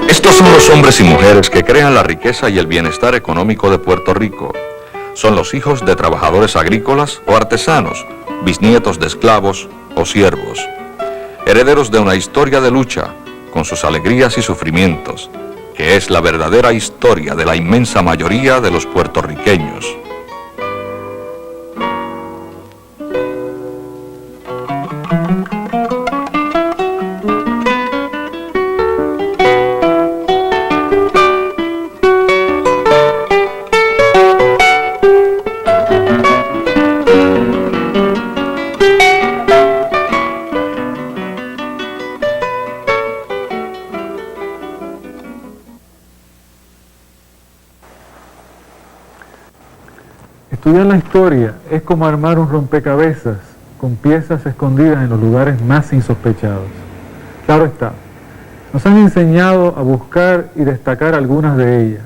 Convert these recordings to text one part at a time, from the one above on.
Estos son los hombres y mujeres que crean la riqueza y el bienestar económico de Puerto Rico. Son los hijos de trabajadores agrícolas o artesanos, bisnietos de esclavos o siervos, herederos de una historia de lucha, con sus alegrías y sufrimientos, que es la verdadera historia de la inmensa mayoría de los puertorriqueños. Estudiar la historia es como armar un rompecabezas con piezas escondidas en los lugares más insospechados. Claro está, nos han enseñado a buscar y destacar algunas de ellas,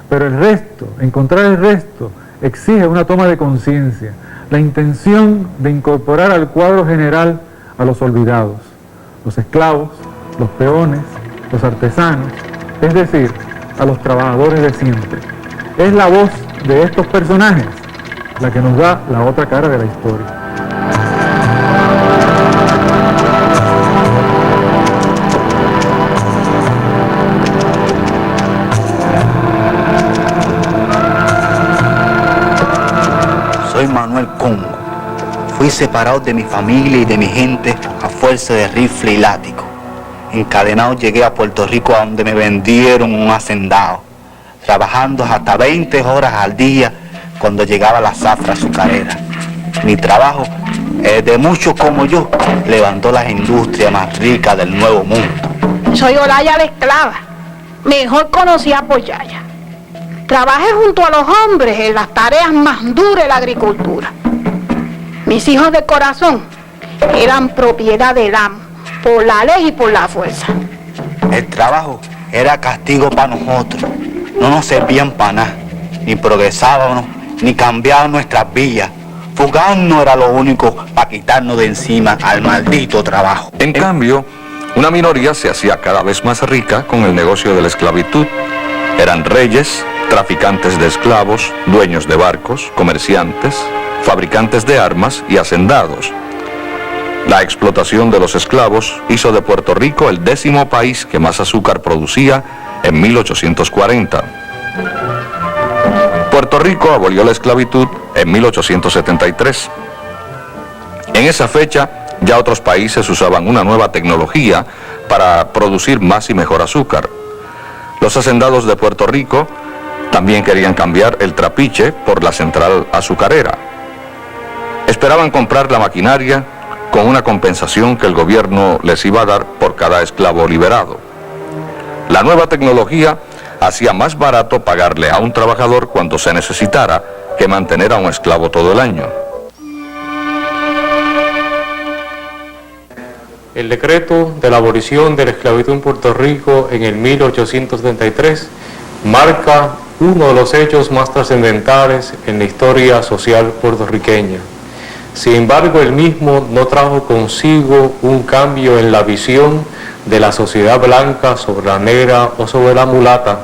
pero el resto, encontrar el resto, exige una toma de conciencia, la intención de incorporar al cuadro general a los olvidados, los esclavos, los peones, los artesanos, es decir, a los trabajadores de siempre. Es la voz de estos personajes la que nos da la otra cara de la historia. Soy Manuel Congo. Fui separado de mi familia y de mi gente a fuerza de rifle y látigo. Encadenado llegué a Puerto Rico, a donde me vendieron un hacendado, trabajando hasta 20 horas al día cuando llegaba la zafra azucarera. Mi trabajo, de muchos como yo, levantó las industrias más ricas del Nuevo Mundo. Soy Olaya la esclava, mejor conocida por Yaya. Trabajé junto a los hombres en las tareas más duras de la agricultura. Mis hijos de corazón eran propiedad del amo, por la ley y por la fuerza. El trabajo era castigo para nosotros. No nos servían para nada, ni progresábamos, ni cambiaban nuestras vías. Fugarnos era lo único para quitarnos de encima al maldito trabajo. En cambio, una minoría se hacía cada vez más rica con el negocio de la esclavitud. Eran reyes, traficantes de esclavos, dueños de barcos, comerciantes, fabricantes de armas y hacendados. La explotación de los esclavos hizo de Puerto Rico el 10º país que más azúcar producía en 1840. Puerto Rico abolió la esclavitud en 1873. En esa fecha, ya otros países usaban una nueva tecnología para producir más y mejor azúcar. Los hacendados de Puerto Rico también querían cambiar el trapiche por la central azucarera. Esperaban comprar la maquinaria con una compensación que el gobierno les iba a dar por cada esclavo liberado. La nueva tecnología hacía más barato pagarle a un trabajador cuando se necesitara que mantener a un esclavo todo el año. El decreto de la abolición de la esclavitud en Puerto Rico en el 1873 marca uno de los hechos más trascendentales en la historia social puertorriqueña. Sin embargo, el mismo no trajo consigo un cambio en la visión de la sociedad blanca sobre la negra o sobre la mulata.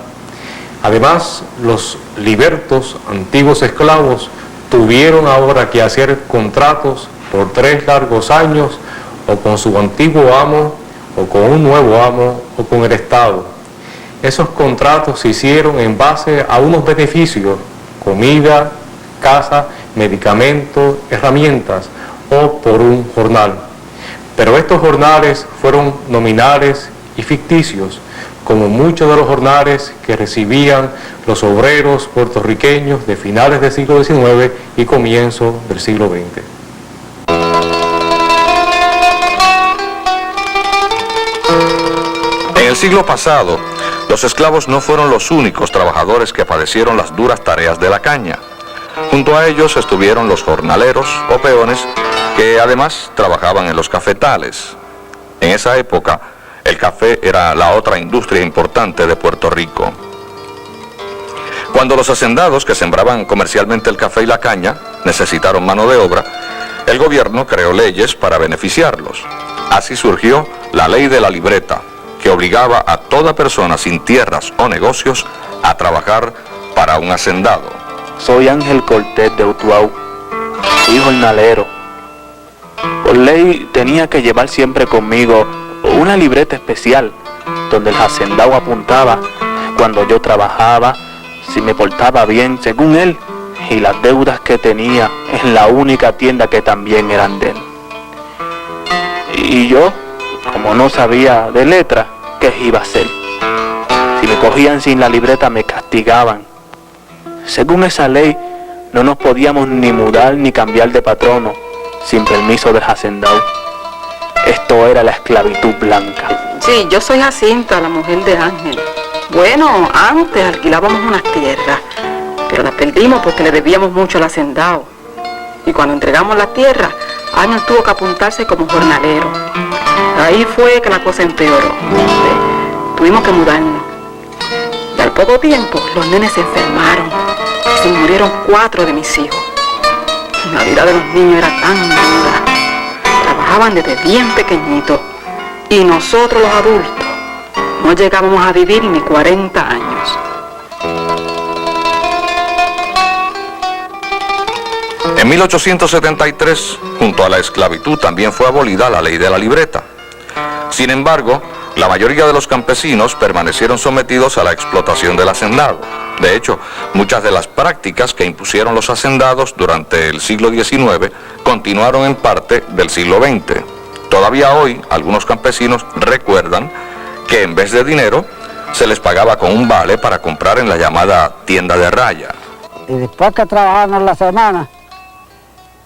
Además, los libertos, antiguos esclavos, tuvieron ahora que hacer contratos por 3 largos años o con su antiguo amo, o con un nuevo amo, o con el Estado. Esos contratos se hicieron en base a unos beneficios: comida, casa, medicamentos, herramientas, o por un jornal. Pero estos jornales fueron nominales y ficticios, como muchos de los jornales que recibían los obreros puertorriqueños de finales del siglo XIX y comienzo del siglo XX. En el siglo pasado, los esclavos no fueron los únicos trabajadores que padecieron las duras tareas de la caña. Junto a ellos estuvieron los jornaleros o peones que además trabajaban en los cafetales. En esa época, el café era la otra industria importante de Puerto Rico. Cuando los hacendados que sembraban comercialmente el café y la caña necesitaron mano de obra, el gobierno creó leyes para beneficiarlos. Así surgió la ley de la libreta, que obligaba a toda persona sin tierras o negocios a trabajar para un hacendado. Soy Ángel Cortés de Utuado, fui jornalero. Por ley tenía que llevar siempre conmigo una libreta especial donde el hacendado apuntaba cuando yo trabajaba, si me portaba bien según él y las deudas que tenía en la única tienda que también eran de él. Y yo, como no sabía de letra, ¿qué iba a hacer? Si me cogían sin la libreta me castigaban. Según esa ley, no nos podíamos ni mudar ni cambiar de patrono sin permiso del hacendado. Esto era la esclavitud blanca. Sí, yo soy Jacinta, la mujer de Ángel. Bueno, antes alquilábamos unas tierras, pero las perdimos porque le debíamos mucho al hacendado. Y cuando entregamos la tierra, Ángel tuvo que apuntarse como jornalero. Ahí fue que la cosa empeoró. Tuvimos que mudarnos. Y al poco tiempo, los nenes se enfermaron. Y se murieron 4 de mis hijos. La vida de los niños era tan dura. Trabajaban desde bien pequeñitos. Y nosotros los adultos no llegábamos a vivir ni 40 años. En 1873, junto a la esclavitud, también fue abolida la ley de la libreta. Sin embargo, la mayoría de los campesinos permanecieron sometidos a la explotación del hacendado. De hecho, muchas de las prácticas que impusieron los hacendados durante el siglo XIX continuaron en parte del siglo XX. Todavía hoy, algunos campesinos recuerdan que en vez de dinero, se les pagaba con un vale para comprar en la llamada tienda de raya. Y después que trabajábamos la semana,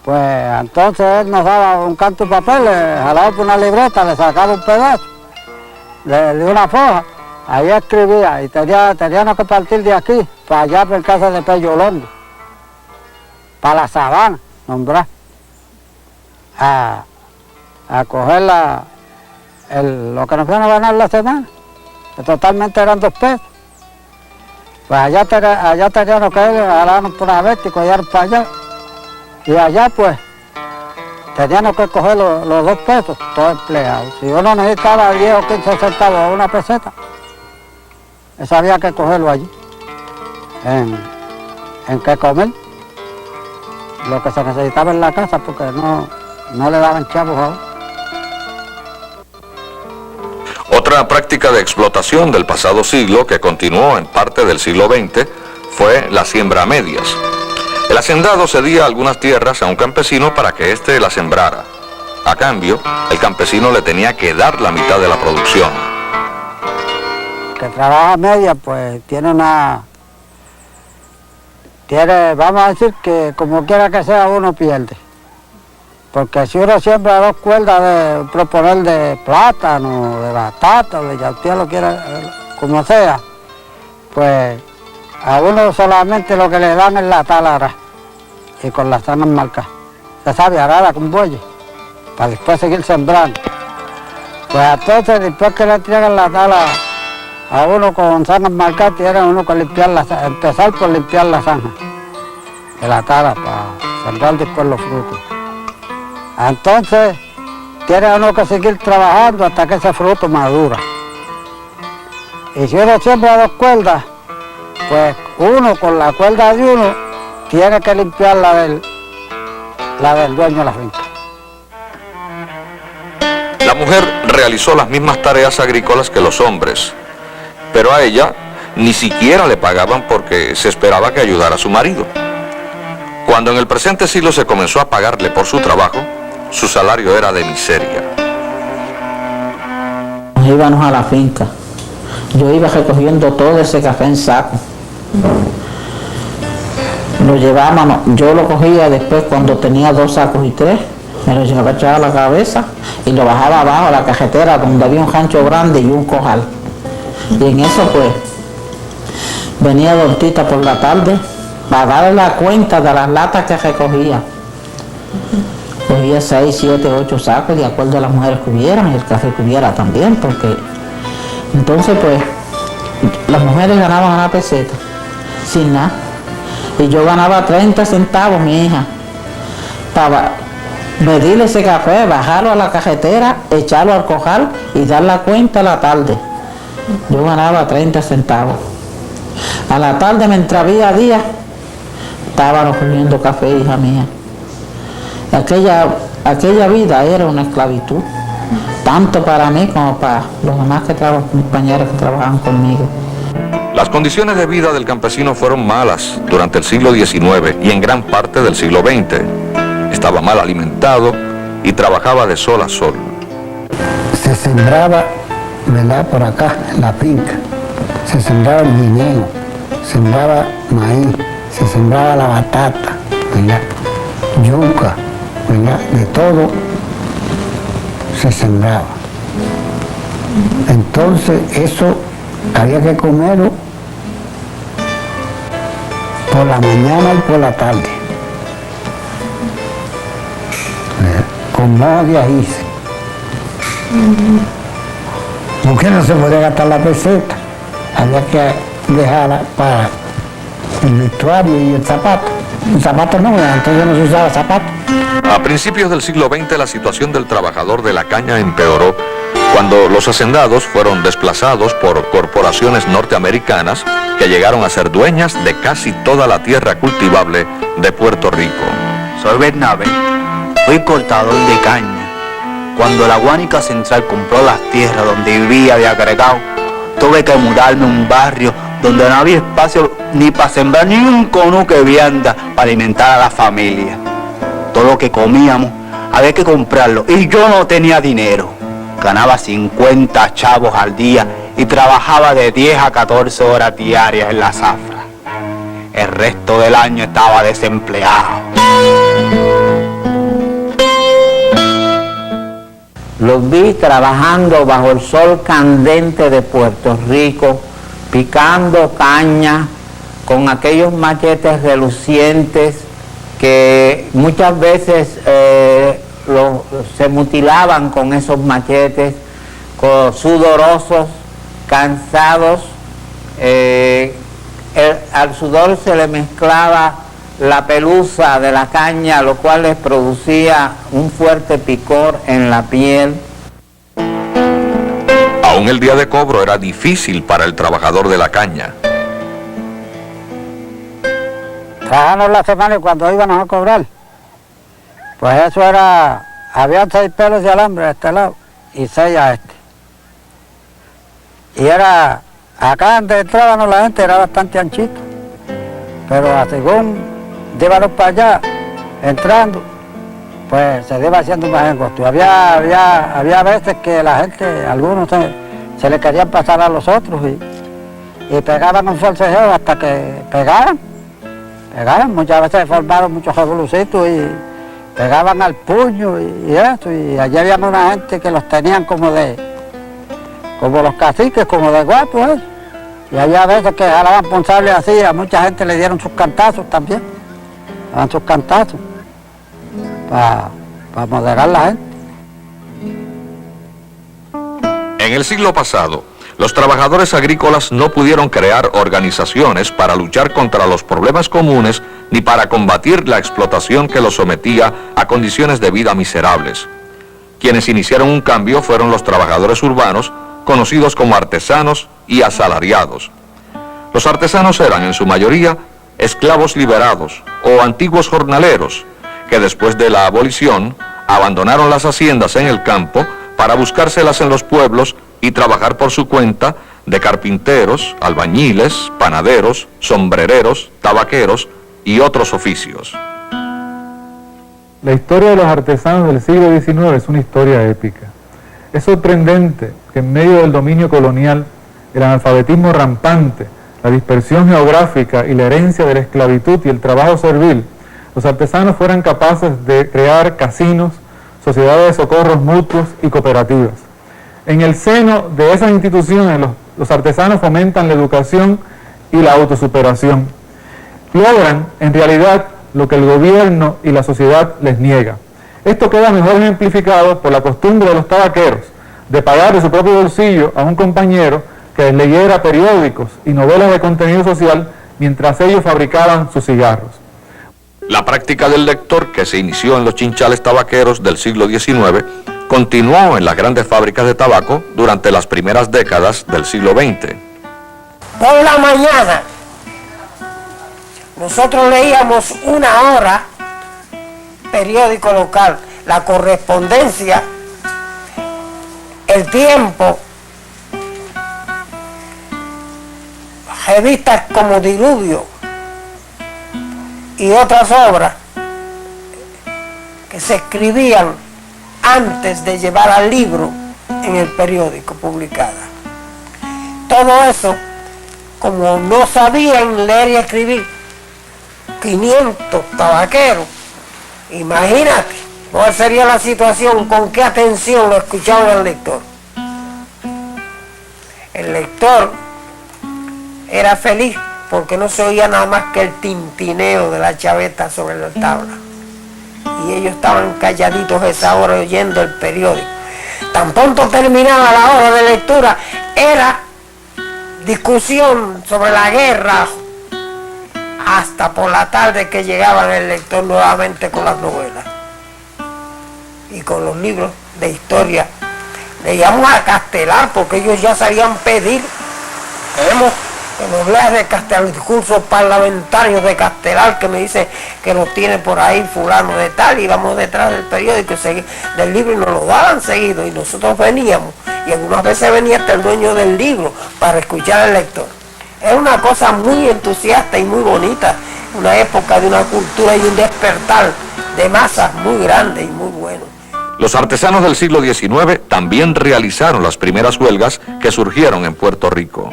pues entonces él nos daba un canto de papel, le jalaba por una libreta, le sacaba un pedazo de una foja, ahí escribía, y teníamos que partir de aquí para allá por casa de Pello Londo, para la sabana, nombrar, a coger lo que nos iban a ganar la semana, que totalmente eran 2 pesos. Pues allá teníamos que ir, jalarnos por una vez y coger para allá. Y allá pues teníamos que coger los 2 pesos, todos empleados. Si uno necesitaba 10 o 15 centavos o una peseta, eso había que cogerlo allí, en que comer, lo que se necesitaba en la casa, porque no le daban chavos a uno. Otra práctica de explotación del pasado siglo que continuó en parte del siglo XX fue la siembra a medias. El hacendado cedía algunas tierras a un campesino para que éste las sembrara. A cambio, el campesino le tenía que dar la mitad de la producción. Que trabaja a media, pues vamos a decir que como quiera que sea uno pierde. Porque si uno siembra 2 cuerdas de proponer de plátano, de batata, de ya usted lo quiera, como sea, pues a uno solamente lo que le dan es la talara y con las sanas marcadas. Se sabe arada con bueyes, para después seguir sembrando. Pues entonces después que le entregan la tala a uno con sanas marcadas, tiene uno que empezar por limpiar la zanja de la tala para sembrar después los frutos. Entonces tiene uno que seguir trabajando hasta que ese fruto madura. Y si uno siembra 2 cuerdas, pues uno con la cuerda de uno tiene que limpiar la del dueño de la finca. La mujer realizó las mismas tareas agrícolas que los hombres, pero a ella ni siquiera le pagaban porque se esperaba que ayudara a su marido. Cuando en el presente siglo se comenzó a pagarle por su trabajo, su salario era de miseria. Íbamos a la finca. Yo iba recogiendo todo ese café en saco. Lo llevábamos, yo lo cogía después cuando tenía 2 sacos y 3, me lo llevaba echado a la cabeza y lo bajaba abajo a la cajetera donde había un rancho grande y un corral. Y en eso pues venía Don Tita por la tarde para darle la cuenta de las latas que recogía. Cogía 6, 7, 8 sacos de acuerdo a las mujeres que hubieran y el café que hubiera también, porque entonces pues las mujeres ganaban 1 peseta sin nada y yo ganaba 30 centavos, mi hija, para medirle ese café, bajarlo a la cajetera, echarlo al corral y dar la cuenta a la tarde. Yo ganaba 30 centavos. A la tarde, mientras había día, estábamos comiendo café, hija mía. Aquella vida era una esclavitud, tanto para mí como para los demás compañeros que trabajaban conmigo. Las condiciones de vida del campesino fueron malas durante el siglo XIX y en gran parte del siglo XX. Estaba mal alimentado y trabajaba de sol a sol. Se sembraba, ¿verdad?, por acá, en la finca. Se sembraba el guineo, se sembraba maíz, se sembraba la batata, ¿verdad?, yuca, ¿verdad?, de todo se sembraba. Entonces eso había que comerlo por la mañana y por la tarde, con mojo de ají. Porque no se podía gastar la peseta, había que dejarla para el vestuario y el zapato. El zapato no, entonces no se usaba zapato. A principios del siglo XX la situación del trabajador de la caña empeoró cuando los hacendados fueron desplazados por corporaciones norteamericanas que llegaron a ser dueñas de casi toda la tierra cultivable de Puerto Rico. Soy Bernabé, fui cortador de caña. Cuando la Guánica Central compró las tierras donde vivía de agregado, tuve que mudarme a un barrio donde no había espacio ni para sembrar ni un cono que vianda para alimentar a la familia. Todo lo que comíamos había que comprarlo y yo no tenía dinero. Ganaba 50 chavos al día y trabajaba de 10 a 14 horas diarias en la zafra. El resto del año estaba desempleado. Los vi trabajando bajo el sol candente de Puerto Rico, picando caña con aquellos machetes relucientes que muchas veces se mutilaban con esos machetes, sudorosos, cansados. Al sudor se le mezclaba la pelusa de la caña, lo cual les producía un fuerte picor en la piel. Aún el día de cobro era difícil para el trabajador de la caña. Trabajábamos la semana y cuando íbamos a cobrar, pues eso era, había 6 pelos de alambre a este lado y 6 a este. Y era, acá donde entrábamos la gente era bastante anchito, pero según íbamos para allá, entrando, pues se iba haciendo más angosto. Había veces que la gente, algunos se le querían pasar a los otros y pegaban un forcejeo hasta que pegaban. Muchas veces formaron muchos revolucitos y pegaban al puño y eso, y allí había una gente que los tenían como los caciques, como de guapos, y allá a veces que jalaban ponzables así, a mucha gente le dieron sus cantazos también, daban sus cantazos para moderar la gente. En el siglo pasado, los trabajadores agrícolas no pudieron crear organizaciones para luchar contra los problemas comunes ni para combatir la explotación que los sometía a condiciones de vida miserables. Quienes iniciaron un cambio fueron los trabajadores urbanos, conocidos como artesanos y asalariados. Los artesanos eran en su mayoría esclavos liberados o antiguos jornaleros que después de la abolición abandonaron las haciendas en el campo para buscárselas en los pueblos y trabajar por su cuenta de carpinteros, albañiles, panaderos, sombrereros, tabaqueros y otros oficios. La historia de los artesanos del siglo XIX es una historia épica. Es sorprendente que en medio del dominio colonial, el analfabetismo rampante, la dispersión geográfica y la herencia de la esclavitud y el trabajo servil, los artesanos fueran capaces de crear casinos, sociedades de socorros mutuos y cooperativas. En el seno de esas instituciones, los artesanos fomentan la educación y la autosuperación. Logran, en realidad, lo que el gobierno y la sociedad les niega. Esto queda mejor ejemplificado por la costumbre de los tabaqueros de pagar de su propio bolsillo a un compañero que les leyera periódicos y novelas de contenido social mientras ellos fabricaban sus cigarros. La práctica del lector, que se inició en los chinchales tabaqueros del siglo XIX, continuó en las grandes fábricas de tabaco durante las primeras décadas del siglo XX. Por la mañana, nosotros leíamos una hora periódico local, La Correspondencia, El Tiempo, revistas como Diluvio y otras obras que se escribían antes de llevar al libro en el periódico publicada. Todo eso, como no sabían leer y escribir 500 tabaqueros, imagínate cuál sería la situación, con qué atención lo escuchaba el lector. El lector era feliz porque no se oía nada más que el tintineo de la chaveta sobre la tabla. Y ellos estaban calladitos esa hora oyendo el periódico. Tan pronto terminaba la hora de lectura, era discusión sobre la guerra, hasta por la tarde que llegaban el lector nuevamente con las novelas y con los libros de historia. Leíamos a Castelar porque ellos ya sabían pedir. Queremos que nos leas de Castelar, el discurso parlamentario de Castelar, que me dice que lo tiene por ahí fulano de tal, y vamos detrás del periódico del libro y nos lo daban seguido, y nosotros veníamos, y algunas veces venía hasta el dueño del libro para escuchar al lector. Era una cosa muy entusiasta y muy bonita, una época de una cultura y un despertar de masas muy grande y muy bueno. Los artesanos del siglo XIX también realizaron las primeras huelgas que surgieron en Puerto Rico.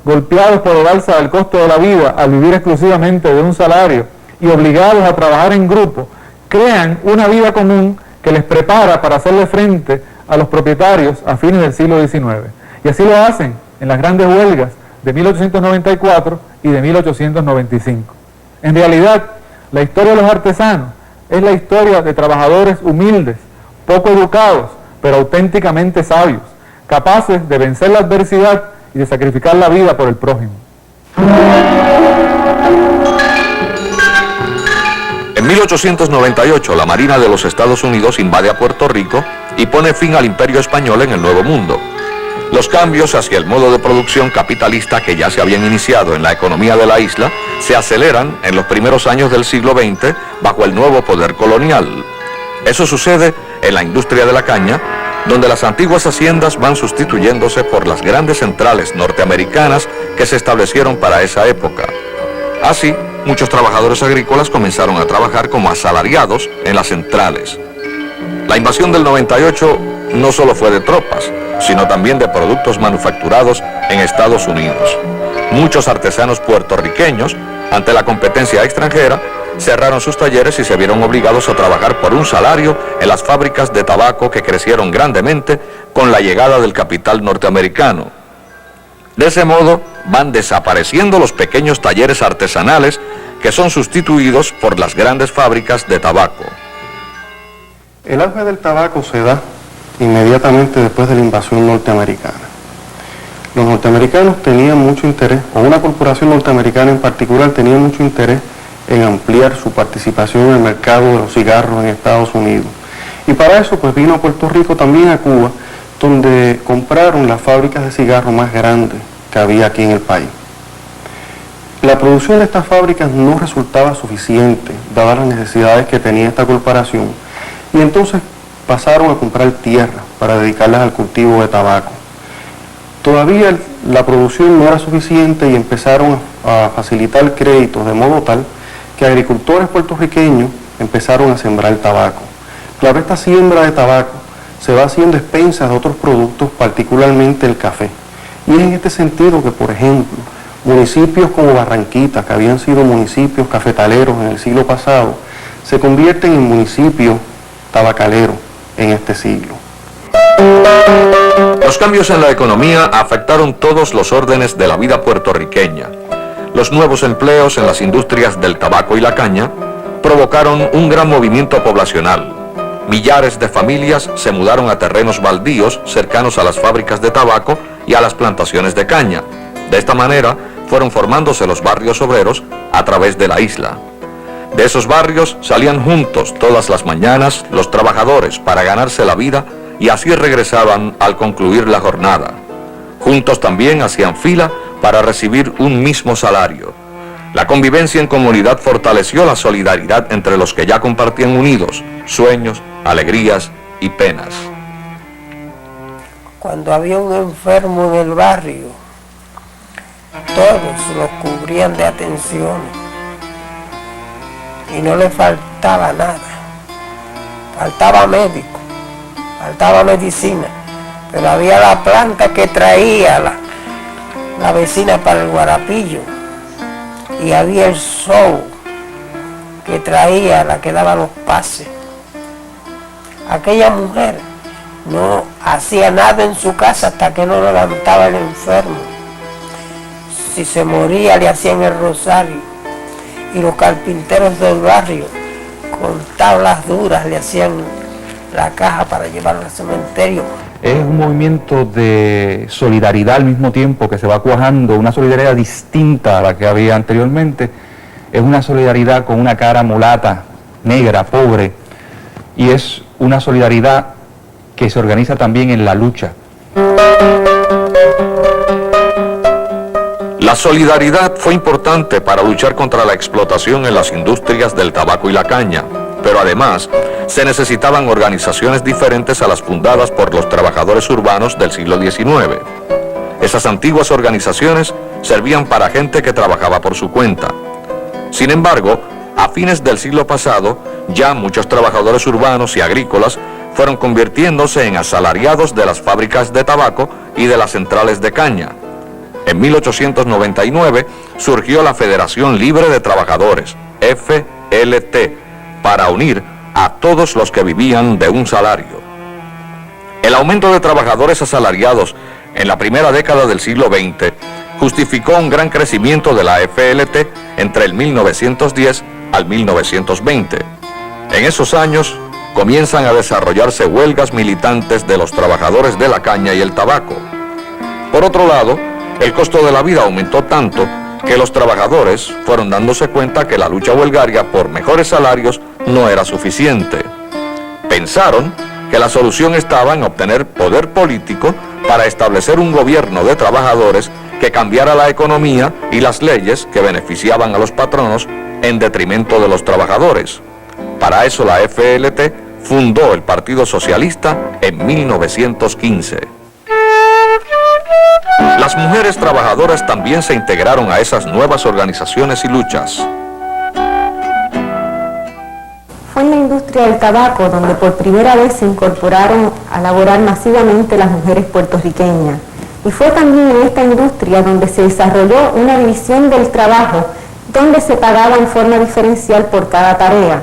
Golpeados por el alza del costo de la vida al vivir exclusivamente de un salario y obligados a trabajar en grupo, crean una vida común que les prepara para hacerle frente a los propietarios a fines del siglo XIX. Y así lo hacen en las grandes huelgas de 1894 y de 1895. En realidad, la historia de los artesanos es la historia de trabajadores humildes, poco educados, pero auténticamente sabios, capaces de vencer la adversidad y de sacrificar la vida por el prójimo. En 1898, la Marina de los Estados Unidos invade a Puerto Rico y pone fin al Imperio Español en el Nuevo Mundo. Los cambios hacia el modo de producción capitalista que ya se habían iniciado en la economía de la isla se aceleran en los primeros años del siglo XX bajo el nuevo poder colonial. Eso sucede en la industria de la caña, donde las antiguas haciendas van sustituyéndose por las grandes centrales norteamericanas que se establecieron para esa época. Así, muchos trabajadores agrícolas comenzaron a trabajar como asalariados en las centrales. La invasión del 98 no solo fue de tropas, sino también de productos manufacturados en Estados Unidos. Muchos artesanos puertorriqueños, ante la competencia extranjera, cerraron sus talleres y se vieron obligados a trabajar por un salario en las fábricas de tabaco que crecieron grandemente con la llegada del capital norteamericano. De ese modo, van desapareciendo los pequeños talleres artesanales que son sustituidos por las grandes fábricas de tabaco. El auge del tabaco se da inmediatamente después de la invasión norteamericana. Los norteamericanos tenían mucho interés, o una corporación norteamericana en particular tenía mucho interés en ampliar su participación en el mercado de los cigarros en Estados Unidos. Y para eso pues vino a Puerto Rico, también a Cuba, donde compraron las fábricas de cigarros más grandes que había aquí en el país. La producción de estas fábricas no resultaba suficiente, dadas las necesidades que tenía esta corporación, y entonces pasaron a comprar tierra para dedicarlas al cultivo de tabaco. Todavía la producción no era suficiente y empezaron a facilitar créditos de modo tal que agricultores puertorriqueños empezaron a sembrar tabaco. Claro, esta siembra de tabaco se va haciendo a expensas de otros productos, particularmente el café. Y es en este sentido que, por ejemplo, municipios como Barranquita, que habían sido municipios cafetaleros en el siglo pasado, se convierten en municipios tabacaleros en este siglo. Los cambios en la economía afectaron todos los órdenes de la vida puertorriqueña. Los nuevos empleos en las industrias del tabaco y la caña provocaron un gran movimiento poblacional. Millares de familias se mudaron a terrenos baldíos cercanos a las fábricas de tabaco y a las plantaciones de caña. De esta manera, fueron formándose los barrios obreros a través de la isla. De esos barrios salían juntos todas las mañanas los trabajadores para ganarse la vida y así regresaban al concluir la jornada. Juntos también hacían fila para recibir un mismo salario. La convivencia en comunidad fortaleció la solidaridad entre los que ya compartían unidos sueños, alegrías y penas. Cuando había un enfermo en el barrio, todos los cubrían de atenciones y no le faltaba nada. Faltaba médico, faltaba medicina, pero había la planta que traía la vecina para el Guarapillo y había el show que traía la que daba los pases. Aquella mujer no hacía nada en su casa hasta que no levantaba el enfermo. Si se moría le hacían el rosario y los carpinteros del barrio con tablas duras le hacían la caja para llevarlo al cementerio. Es un movimiento de solidaridad al mismo tiempo que se va cuajando, una solidaridad distinta a la que había anteriormente. Es una solidaridad con una cara mulata, negra, pobre, y es una solidaridad que se organiza también en la lucha. La solidaridad fue importante para luchar contra la explotación en las industrias del tabaco y la caña, pero además se necesitaban organizaciones diferentes a las fundadas por los trabajadores urbanos del siglo XIX. Esas antiguas organizaciones servían para gente que trabajaba por su cuenta. Sin embargo, a fines del siglo pasado, ya muchos trabajadores urbanos y agrícolas fueron convirtiéndose en asalariados de las fábricas de tabaco y de las centrales de caña. En 1899 surgió la Federación Libre de Trabajadores, FLT, para unir a todos los que vivían de un salario. El aumento de trabajadores asalariados en la primera década del siglo XX justificó un gran crecimiento de la FLT entre el 1910 al 1920. En esos años comienzan a desarrollarse huelgas militantes de los trabajadores de la caña y el tabaco. Por otro lado, el costo de la vida aumentó tanto que los trabajadores fueron dándose cuenta que la lucha huelgaria por mejores salarios no era suficiente. Pensaron que la solución estaba en obtener poder político para establecer un gobierno de trabajadores que cambiara la economía y las leyes que beneficiaban a los patronos en detrimento de los trabajadores. Para eso la FLT fundó el Partido Socialista en 1915. Las mujeres trabajadoras también se integraron a esas nuevas organizaciones y luchas. Fue en la industria del tabaco donde por primera vez se incorporaron a laborar masivamente las mujeres puertorriqueñas. Y fue también en esta industria donde se desarrolló una división del trabajo donde se pagaba en forma diferencial por cada tarea.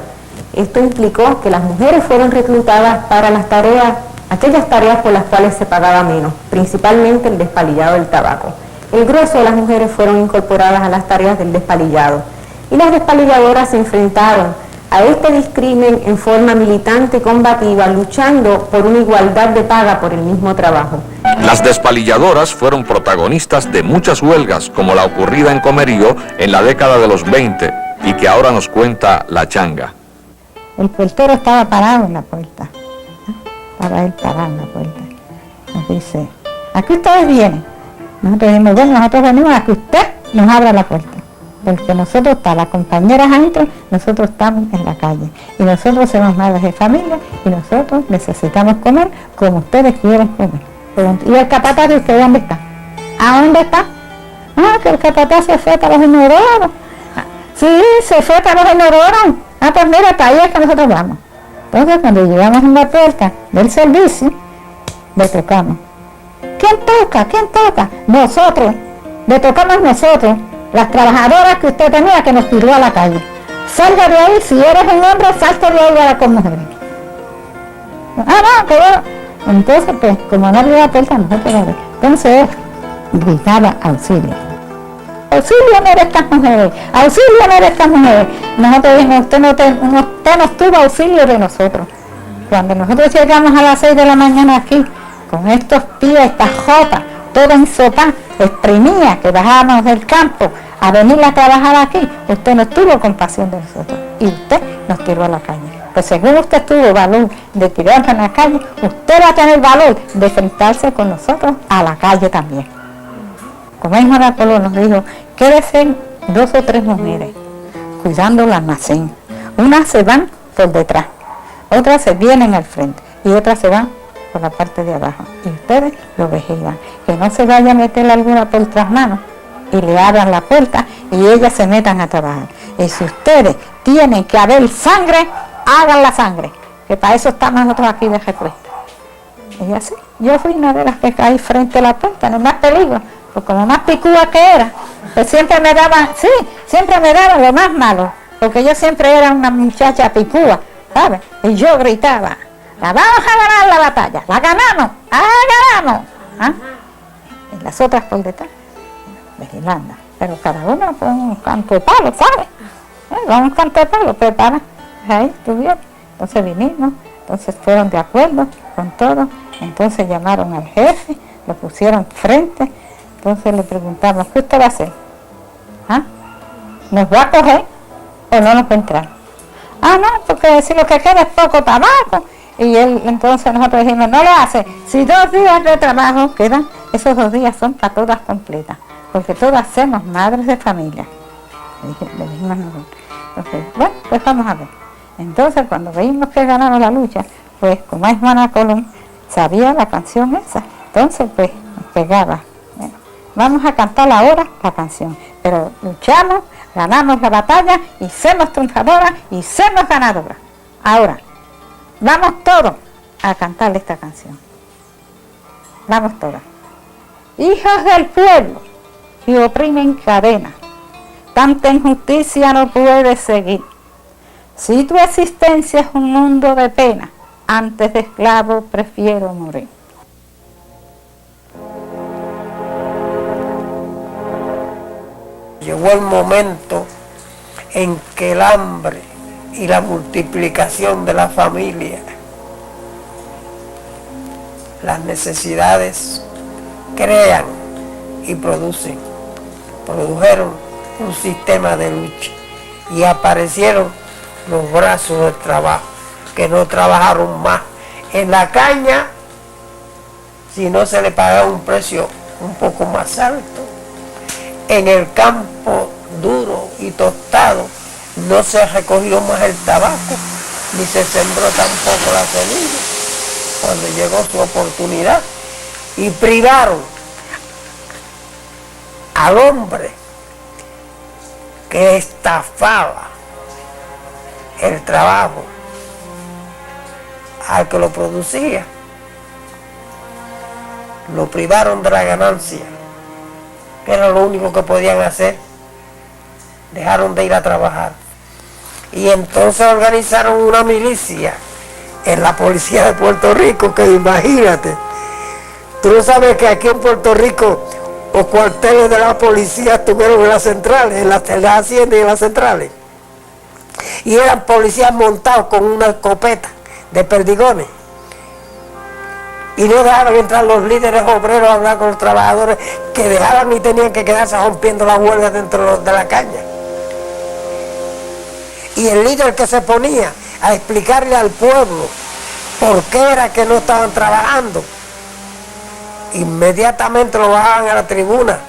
Esto implicó que las mujeres fueron reclutadas para las tareas, aquellas tareas por las cuales se pagaba menos, principalmente el despalillado del tabaco. El grueso de las mujeres fueron incorporadas a las tareas del despalillado y las despalilladoras se enfrentaron a este discrimen en forma militante y combativa, luchando por una igualdad de paga por el mismo trabajo. Las despalilladoras fueron protagonistas de muchas huelgas, como la ocurrida en Comerío en la década de los 20 y que ahora nos cuenta La Changa. El portero estaba parado en la puerta. Estaba él parado en la puerta. Nos dice, ¿a qué ustedes vienen? Nosotros dijimos, bueno, nosotros venimos a que usted nos abra la puerta. Porque nosotros, está las compañeras antes, nosotros estamos en la calle. Y nosotros somos madres de familia y nosotros necesitamos comer como ustedes quieren comer. ¿Y el capataz de usted dónde está? ¿A dónde está? Ah, que el capataz se fue para los inodoros. Sí, se fue para los inodoros. Ah, pues mira, para ahí es que nosotros vamos. Entonces, cuando llegamos en la puerta del servicio, le tocamos. ¿Quién toca? ¿Quién toca? Nosotros. Le tocamos nosotros, las trabajadoras que usted tenía que nos tiró a la calle. Salga de ahí, si eres un hombre, salte de ahí a con mujeres. Ah, no, que yo. Entonces, pues, como no abría la puerta, nosotros la abrimos. Entonces, gritaba auxilio. Auxilio de estas mujeres, auxilio de estas mujeres. Nosotros dijimos, usted no tuvo auxilio de nosotros. Cuando nosotros llegamos a las 6 de la mañana aquí, con estos pies, estas jotas, todo en sopa, exprimía, que bajábamos del campo a venir a trabajar aquí, usted no tuvo compasión de nosotros y usted nos tiró a la calle. Pues según usted tuvo valor de tirarnos a la calle, usted va a tener valor de enfrentarse con nosotros a la calle también. Como es Maracolo nos dijo, quédense 2 o 3 mujeres cuidando el almacén. Unas se van por detrás, otras se vienen al frente y otras se van por la parte de abajo. Y ustedes lo vigilan, que no se vaya a meter alguna por tras manos y le abran la puerta y ellas se metan a trabajar. Y si ustedes tienen que haber sangre, hagan la sangre, que para eso estamos nosotros aquí de respuesta. Y así, yo fui una de las que caí frente a la puerta, no más peligro, porque como más picúa que era, pues siempre me daban lo más malo, porque yo siempre era una muchacha picúa, ¿sabes? Y yo gritaba, la vamos a ganar la batalla, la ganamos, ¿Ah? Y las otras por detrás, vigilando, pero cada uno con un canto de palo, ¿sabes? Con un canto de palo, prepara. Ahí estuvieron, entonces vinimos, entonces fueron de acuerdo con todo, entonces llamaron al jefe, lo pusieron frente, entonces le preguntamos, ¿qué usted va a hacer? ¿Ah? ¿Nos va a coger o no nos va a entrar? Ah, no, porque si lo que queda es poco tabaco, y él, entonces nosotros dijimos, no lo hace, si 2 días de trabajo quedan, esos 2 días son para todas completas, porque todas somos madres de familia. Le dijimos nosotros. Entonces, bueno, pues vamos a ver. Entonces, cuando vimos que ganaron la lucha, pues como es Juana Colón, sabía la canción esa. Entonces, pues, nos pegaba. Bueno, vamos a cantar ahora la canción. Pero luchamos, ganamos la batalla y somos triunfadoras y somos ganadoras. Ahora, vamos todos a cantarle esta canción. Vamos todas. Hijos del pueblo que oprimen cadenas, tanta injusticia no puede seguir. Si tu existencia es un mundo de pena, antes de esclavo prefiero morir. Llegó el momento en que el hambre y la multiplicación de la familia, las necesidades crean y produjeron un sistema de lucha y aparecieron los brazos del trabajo que no trabajaron más en la caña si no se le pagaba un precio un poco más alto. En el campo duro y tostado no se recogió más el tabaco ni se sembró tampoco la semilla cuando llegó su oportunidad y privaron al hombre que estafaba el trabajo al que lo producía, lo privaron de la ganancia, que era lo único que podían hacer, dejaron de ir a trabajar. Y entonces organizaron una milicia en la policía de Puerto Rico, que imagínate, tú no sabes que aquí en Puerto Rico los cuarteles de la policía estuvieron en las centrales, en las haciendas y en las centrales. Y eran policías montados con una escopeta de perdigones. Y no dejaban entrar los líderes obreros a hablar con los trabajadores, que dejaban y tenían que quedarse rompiendo la huelga dentro de la caña. Y el líder que se ponía a explicarle al pueblo por qué era que no estaban trabajando, inmediatamente lo bajaban a la tribuna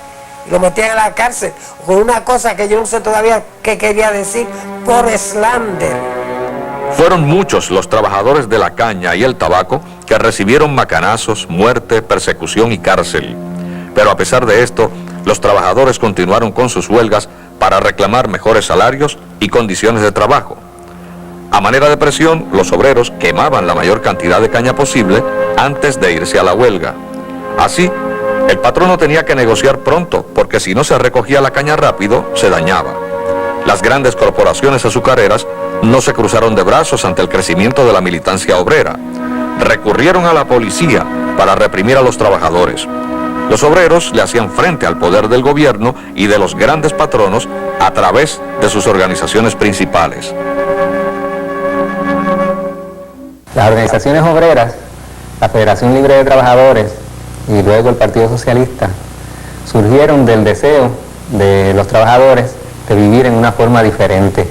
y lo metían en la cárcel con una cosa que yo no sé todavía qué quería decir, por slander. Fueron muchos los trabajadores de la caña y el tabaco que recibieron macanazos, muerte, persecución y cárcel. Pero a pesar de esto, los trabajadores continuaron con sus huelgas para reclamar mejores salarios y condiciones de trabajo. A manera de presión, los obreros quemaban la mayor cantidad de caña posible antes de irse a la huelga. Así, el patrono tenía que negociar pronto, porque si no se recogía la caña rápido, se dañaba. Las grandes corporaciones azucareras no se cruzaron de brazos ante el crecimiento de la militancia obrera. Recurrieron a la policía para reprimir a los trabajadores. Los obreros le hacían frente al poder del gobierno y de los grandes patronos a través de sus organizaciones principales. Las organizaciones obreras, la Federación Libre de Trabajadores, y luego el Partido Socialista surgieron del deseo de los trabajadores de vivir en una forma diferente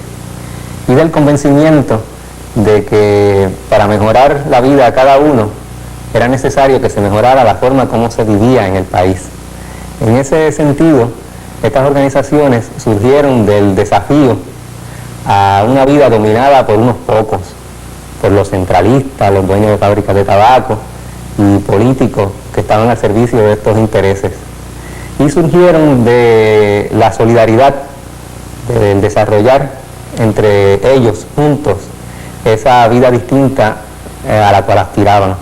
y del convencimiento de que para mejorar la vida a cada uno era necesario que se mejorara la forma como se vivía en el país. En ese sentido, estas organizaciones surgieron del desafío a una vida dominada por unos pocos, por los centralistas, los dueños de fábricas de tabaco y políticos que estaban al servicio de estos intereses. Y surgieron de la solidaridad, del desarrollar entre ellos juntos esa vida distinta a la cual aspiraban.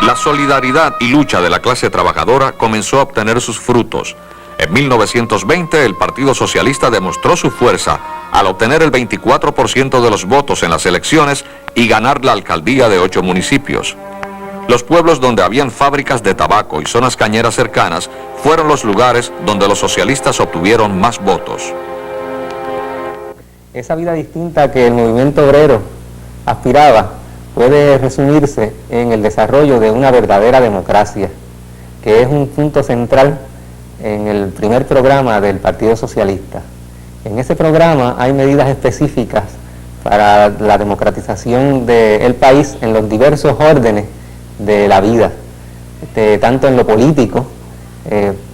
La solidaridad y lucha de la clase trabajadora comenzó a obtener sus frutos. En 1920 el Partido Socialista demostró su fuerza al obtener el 24% de los votos en las elecciones y ganar la alcaldía de 8 municipios. Los pueblos donde habían fábricas de tabaco y zonas cañeras cercanas fueron los lugares donde los socialistas obtuvieron más votos. Esa vida distinta que el movimiento obrero aspiraba puede resumirse en el desarrollo de una verdadera democracia, que es un punto central en el primer programa del Partido Socialista. En ese programa hay medidas específicas para la democratización del país en los diversos órdenes de la vida, tanto en lo político,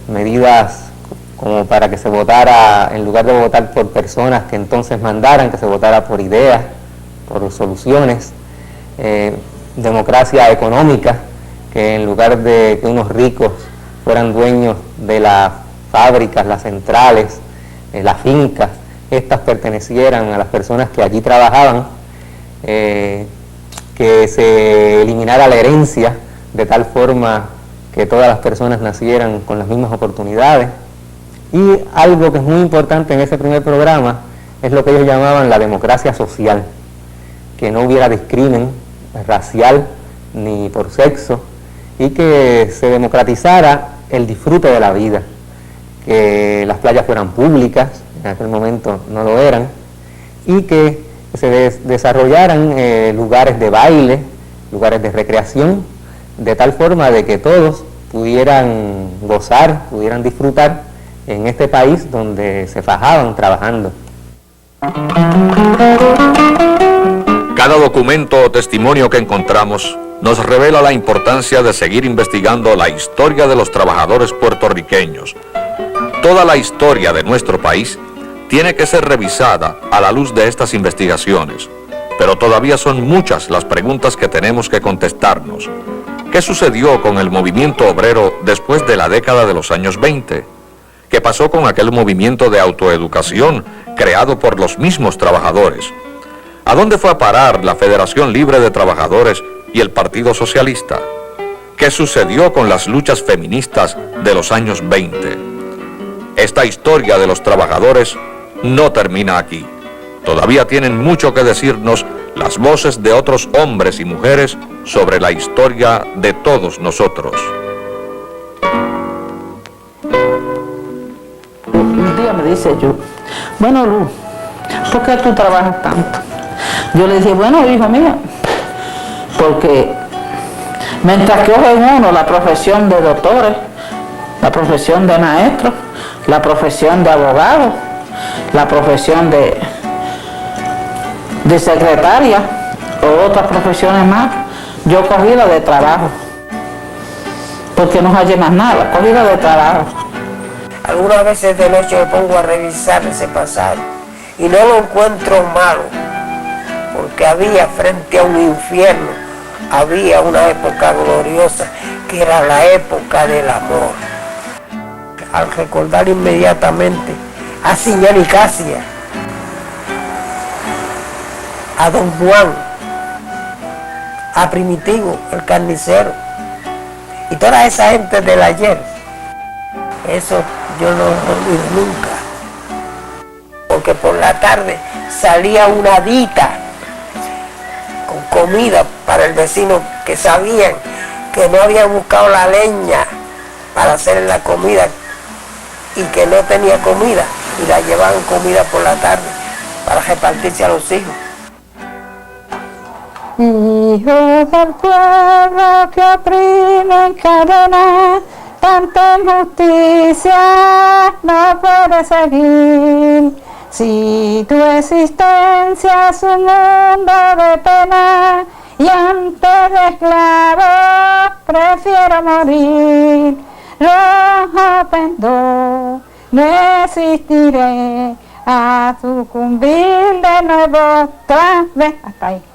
medidas como para que se votara, en lugar de votar por personas que entonces mandaran, que se votara por ideas, por soluciones, democracia económica, que en lugar de que unos ricos fueran dueños de las fábricas, las centrales, las fincas, estas pertenecieran a las personas que allí trabajaban, que se eliminara la herencia de tal forma que todas las personas nacieran con las mismas oportunidades. Y algo que es muy importante en ese primer programa es lo que ellos llamaban la democracia social, que no hubiera discrimen racial ni por sexo y que se democratizara el disfrute de la vida, que las playas fueran públicas, en aquel momento no lo eran, y que se desarrollaran lugares de baile, lugares de recreación, de tal forma de que todos pudieran gozar, pudieran disfrutar en este país donde se fajaban trabajando. Cada documento o testimonio que encontramos nos revela la importancia de seguir investigando la historia de los trabajadores puertorriqueños. Toda la historia de nuestro país tiene que ser revisada a la luz de estas investigaciones, pero todavía son muchas las preguntas que tenemos que contestarnos. ¿Qué sucedió con el movimiento obrero después de la década de los años 20? ¿Qué pasó con aquel movimiento de autoeducación creado por los mismos trabajadores? ¿A dónde fue a parar la Federación Libre de Trabajadores y el Partido Socialista? ¿Qué sucedió con las luchas feministas de los años 20? Esta historia de los trabajadores no termina aquí. Todavía tienen mucho que decirnos las voces de otros hombres y mujeres sobre la historia de todos nosotros. Un día me dice yo, bueno Luz, ¿por qué tú trabajas tanto? Yo le dije, bueno, hijo mío, porque mientras que cogen uno la profesión de doctores, la profesión de maestros, la profesión de abogados, la profesión de secretaria o otras profesiones más, yo cogí la de trabajo, porque no hallé más nada, cogí la de trabajo. Algunas veces de noche me pongo a revisar ese pasaje y no lo encuentro malo, porque había frente a un infierno, había una época gloriosa que era la época del amor. Al recordar inmediatamente a Señor Nicasia, a Don Juan, a Primitivo, el carnicero, y toda esa gente del ayer, eso yo no lo olvido nunca, porque por la tarde salía una dita con comida para el vecino que sabían que no había buscado la leña para hacer la comida y que no tenía comida, y la llevaban comida por la tarde para repartirse a los hijos. Hijos del pueblo que oprimen cadena, tanta injusticia no puede seguir. Si tu existencia es un mundo de pena, y antes de esclavo prefiero morir. Rojo pendón, no existiré a sucumbir de nuevo otra vez. Hasta ahí.